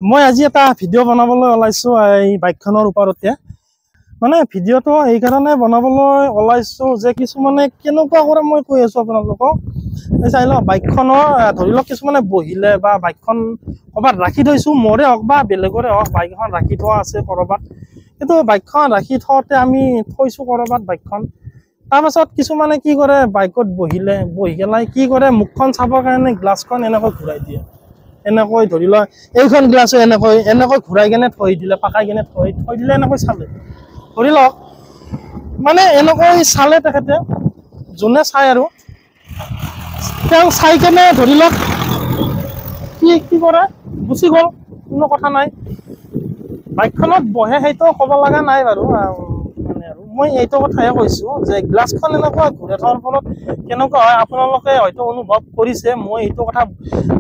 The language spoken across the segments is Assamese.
মই আজি এটা ভিডিঅ' বনাবলৈ ওলাইছো এই বাইকখনৰ ওপৰতে। মানে ভিডিঅ'টো এই কাৰণে বনাবলৈ ওলাইছো যে কিছুমানে কেনেকুৱা কৰে মই কৈ আছো আপোনালোকক। এই চাই লওক বাইকখনৰ ধৰি লওক কিছুমানে বহিলে বা বাইকখন ক'ৰবাত ৰাখি থৈছো, মোৰে হওক বা বেলেগৰে হওক, বাইক এখন ৰাখি থোৱা আছে ক'ৰবাত। কিন্তু বাইকখন ৰাখি থওঁতে আমি থৈছো ক'ৰবাত বাইকখন। তাৰপাছত কিছুমানে কি কৰে, বাইকত বহি পেলাই কি কৰে, মুখখন চাবৰ কাৰণে গ্লাছখন এনেকৈ ঘূৰাই দিয়ে। এনেকৈ ধৰি লোৱা এইখন গ্লাছো এনেকৈ ঘূৰাই কেনে থৈ দিলে, পাকাই কেনে থৈ দিলে, এনেকৈ চালে। ধৰি লওক মানে এনেকৈ চালে তেখেতে, যোনে চাই আৰু তেওঁ চাই কেনে ধৰি লওক কি কৰে, গুচি গ'ল, কোনো কথা নাই। বাইকখনত বহে সেইটো ক'ব লগা নাই বাৰু। মানে আৰু মই এইটো কথাহে কৈছো যে গ্লাছখন এনেকুৱা ঘূৰাই থোৱাৰ ফলত কেনেকুৱা হয়, আপোনালোকে হয়তো অনুভৱ কৰিছে, মই এইটো কথা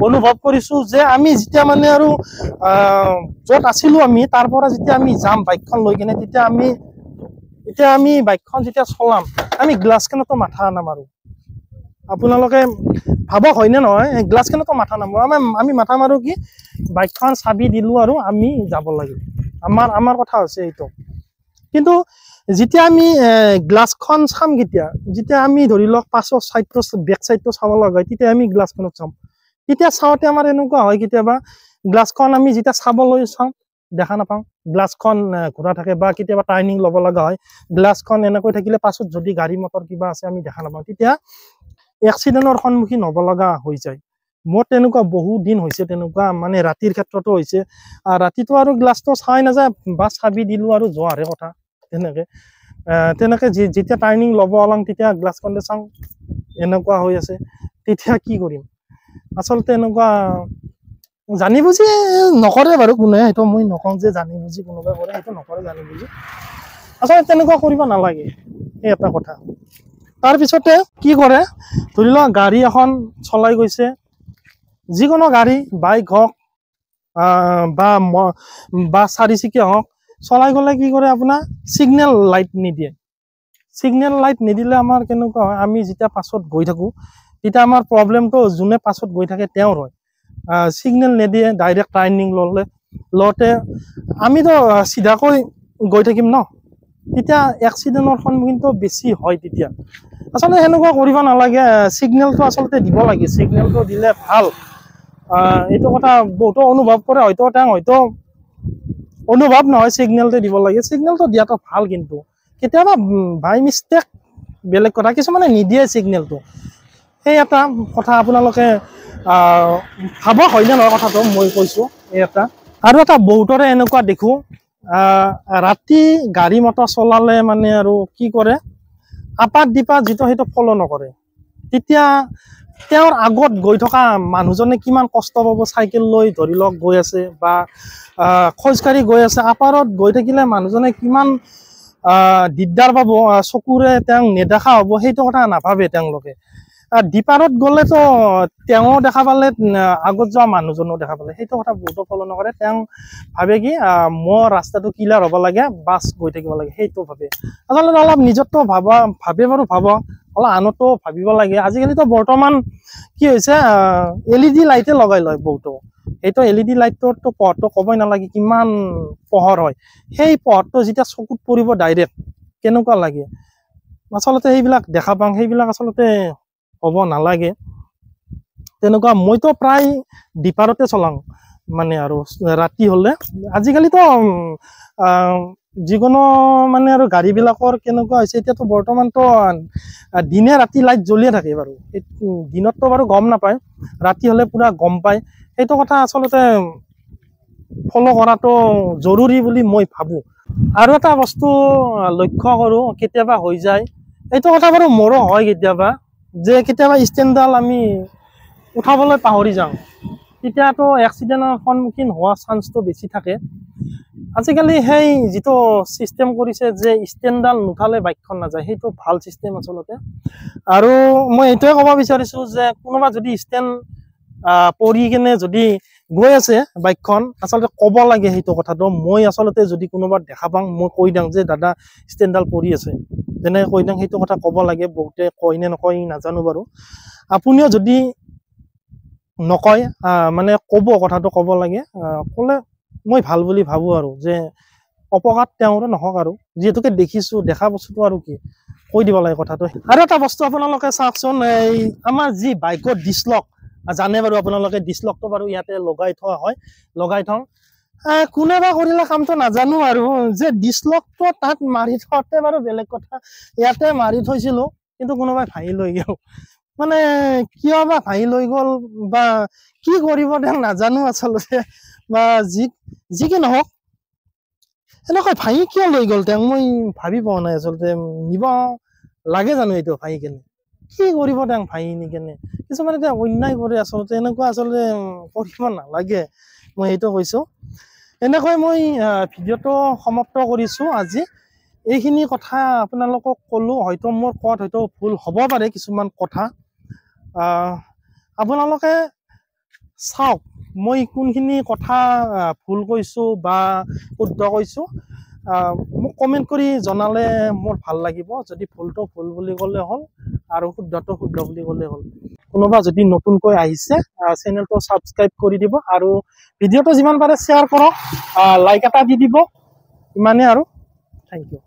অনুভৱ কৰিছো যে আমি যেতিয়া মানে আৰু য'ত আছিলো আমি তাৰ পৰা যেতিয়া আমি যাম বাইকখন লৈ কেনে, তেতিয়া আমি বাইকখন যেতিয়া চলাম, আমি গ্লাছখনতো মাথা নামাৰো। আপোনালোকে ভাবক হয়নে নহয়, গ্লাছখনতো মাথা নামাৰো। আমি মাথা মাৰো কি, বাইকখন চাবি দিলো আৰু আমি যাব লাগে। আমাৰ কথা হৈছে এইটো। কিন্তু যেতিয়া আমি গ্লাছখন চাম, যেতিয়া আমি ধৰি লওক পাছৰ চাইডটো, বেক চাইডটো চাব লগা হয়, তেতিয়া আমি গ্লাছখনত চাম। তেতিয়া চাওঁতে আমাৰ এনেকুৱা হয় কেতিয়াবা, গ্লাছখন আমি যেতিয়া চাবলৈ চাওঁ দেখা নাপাওঁ, গ্লাছখন ঘূৰা থাকে, বা কেতিয়াবা টাৰ্ণিং ল'ব লগা হয়, গ্লাছখন এনেকৈ থাকিলে পাছত যদি গাড়ী মটৰ কিবা আছে আমি দেখা নাপাওঁ, তেতিয়া এক্সিডেণ্টৰ সন্মুখীন হ'ব লগা হৈ যায়। মোৰ তেনেকুৱা বহু দিন হৈছে, তেনেকুৱা মানে ৰাতিৰ ক্ষেত্ৰতো হৈছে। ৰাতিটো আৰু গ্লাছটো চাই নাযায়, বা চাবি দিলো আৰু যোৱাৰহে কথা। তেনেকে যেতিয়া টাৰ্ণিং ল'ব ওলাম, তেতিয়া গ্লাছখনতে চাওঁ এনেকুৱা হৈ আছে, তেতিয়া কি কৰিম। আচলতে এনেকুৱা জানি বুজি নকৰে বাৰু কোনে, সেইটো মই নকওঁ যে জানি বুজি কোনোবাই কৰে, সেইটো নকৰে জানি বুজি। আচলতে তেনেকুৱা কৰিব নালাগে, সেই এটা কথা। তাৰপিছতে কি কৰে, ধৰি লওক গাড়ী এখন চলাই গৈছে, যিকোনো গাড়ী, বাইক হওক বা চাৰিচকীয়া হওক, চলাই গ'লে কি কৰে, আপোনাৰ ছিগনেল লাইট নিদিয়ে। ছিগনেল লাইট নিদিলে আমাৰ কেনেকুৱা হয়, আমি যেতিয়া পাছত গৈ থাকোঁ, তেতিয়া আমাৰ প্ৰব্লেমটো যোনে পাছত গৈ থাকে তেওঁৰ হয়। ছিগনেল নিদিয়ে, ডাইৰেক্ট টাৰ্ণিং লওঁতে আমিতো চিধাকৈ গৈ থাকিম ন, তেতিয়া এক্সিডেণ্টৰ সন্মুখীনটো বেছি হয় তেতিয়া। আচলতে সেনেকুৱা কৰিব নালাগে, ছিগনেলটো আচলতে দিব লাগে, ছিগনেলটো দিলে ভাল। এইটো কথা বহুতো অনুভৱ কৰে, হয়তো অনুভৱ নহয়, ছিগনেলটো দিব লাগে, ছিগনেলটো দিয়াটো ভাল। কিন্তু কেতিয়াবা বাই মিষ্টেক বেলেগ কথা, কিছুমানে নিদিয়ে ছিগনেলটো, সেই এটা কথা আপোনালোকে ভাবক হয়নে নহয় কথাটো মই কৈছো। এই এটা আৰু এটা বহুতৰে এনেকুৱা দেখো, ৰাতি গাড়ী মটৰ চলালে মানে আৰু কি কৰে, আপাত দিপাত যিটো সেইটো ফ'ল' নকৰে। তেতিয়া তেওঁৰ আগত গৈ থকা মানুহজনে কিমান কষ্ট পাব, চাইকেল লৈ ধৰি লওক গৈ আছে, বা খোজকাঢ়ি গৈ আছে, আপাৰত গৈ থাকিলে মানুহজনে কিমান দিগদাৰ পাব, চকুৰে তেওঁক নেদেখা হ'ব, সেইটো কথা নাভাবে তেওঁলোকে। ডিপাৰত গ'লেতো তেওঁ দেখা পালে, আগত যোৱা মানুহজনো দেখা পালে, সেইটো কথা বহুতো ফ'ল' নকৰে। তেওঁ ভাবে কি, মোৰ ৰাস্তাটো ক্লিয়াৰ হ'ব লাগে, বাছ গৈ থাকিব লাগে, সেইটো ভাবে। আচলতে অলপ নিজৰটো ভাবে বাৰু, অলপ আনতো ভাবিব লাগে। আজিকালিতো বৰ্তমান কি হৈছে, LED লাইটে লগাই লয় বহুতো। সেইটো LED লাইটৰটো পোহৰটো ক'বই নালাগে, কিমান পোহৰ হয়। সেই পোহৰটো যেতিয়া চকুত পৰিব ডাইৰেক্ট, কেনেকুৱা লাগে। আচলতে সেইবিলাক দেখা পাওঁ, সেইবিলাক আচলতে হ'ব নালাগে। তেনেকুৱা মইতো প্ৰায় ডিপাৰতে চলাওঁ, মানে আৰু ৰাতি হ'লে। আজিকালিতো যিকোনো মানে আৰু গাড়ীবিলাকৰ কেনেকুৱা হৈছে, এতিয়াতো বৰ্তমানতো দিনে ৰাতি লাইট জ্বলিয়ে থাকে বাৰু। দিনততো বাৰু গম নাপায়, ৰাতি হ'লে পুৰা গম পায়। সেইটো কথা আচলতে ফ'ল' কৰাটো জৰুৰী বুলি মই ভাবোঁ। আৰু এটা বস্তু লক্ষ্য কৰোঁ, কেতিয়াবা হৈ যায়, এইটো কথা বাৰু মোৰো হয় কেতিয়াবা, যে কেতিয়াবা ষ্টেণ্ডডাল আমি উঠাবলৈ পাহৰি যাওঁ, তেতিয়াতো এক্সিডেণ্টৰ সন্মুখীন হোৱা চান্সটো বেছি থাকে। আজিকালি সেই যিটো ছিষ্টেম কৰিছে যে ষ্টেণ্ডডাল নুঠালে বাইকখন নাযায়, সেইটো ভাল ছিষ্টেম আচলতে। আৰু মই এইটোৱে ক'ব বিচাৰিছোঁ যে কোনোবা যদি ষ্টেণ্ড পৰি কেনে যদি গৈ আছে বাইকখন, আচলতে ক'ব লাগে সেইটো কথাটো। মই আচলতে যদি কোনোবা দেখা পাওঁ, মই কৈ দিওঁ যে দাদা ষ্টেণ্ডডাল পৰি আছে, তেনেকৈ কৈ দিওঁ, সেইটো কথা ক'ব লাগে। বহুতে কয় নে নকয় নাজানো বাৰু। আপুনিও যদি নকয় মানে ক'ব কথাটো ক'ব লাগে ক'লে মই ভাল বুলি ভাবোঁ আৰু যে অপঘাত তেওঁৰে নহওক আৰু যিহেতুকে দেখিছোঁ দেখা বস্তুটো আৰু কি কৈ দিব লাগে কথাটো আৰু এটা বস্তু আপোনালোকে চাওকচোন এই আমাৰ যি বাইকৰ ডিছলক জানে বাৰু আপোনালোকে ডিছলকটো বাৰু ইয়াতে লগাই থোৱা হয় লগাই থওঁ কোনে বা কৰিলে কামটো নাজানো আৰু যে ডিছলকটো তাত মাৰি থওঁতে বাৰু বেলেগ কথা ইয়াতে মাৰি থৈছিলোঁ কিন্তু কোনোবাই ভাঙি লৈ গ'ল মানে কিয় বা ভাঙি লৈ গ'ল বা কি কৰিব তেওঁক নাজানো আচলতে বা যি কি নহওক এনেকৈ ভাঙি কিয় লৈ গ'ল তেওঁক মই ভাবি পোৱা নাই আচলতে নিব লাগে জানো এইটো ভাঙি কেনে কি কৰিব তেওঁক ভাঙি নি কেনে কিছুমানে তেওঁ অন্যায় কৰে আচলতে এনেকুৱা আচলতে কৰিব নালাগে মই সেইটো কৈছোঁ এনেকৈ মই ভিডিঅ'টো সমাপ্ত কৰিছোঁ আজি এইখিনি কথা আপোনালোকক ক'লোঁ হয়তো মোৰ কোৱাত হয়তো ভুল হ'ব পাৰে কিছুমান কথা আপোনালোকে চাওক মই কোনখিনি কথা ভুল কৈছোঁ বা শুদ্ধ কৈছোঁ মোক কমেণ্ট কৰি জনালে মোৰ ভাল লাগিব যদি ভুলটো ভুল বুলি ক'লে হ'ল আৰু শুদ্ধটো শুদ্ধ বুলি ক'লে হ'ল কোনোবা যদি নতুনকৈ আহিছে চেনেলটো ছাবস্ক্ৰাইব কৰি দিব আৰু ভিডিঅ'টো যিমান পাৰে শ্বেয়াৰ কৰক লাইক এটা দি দিব ইমানেই আৰু থেংক ইউ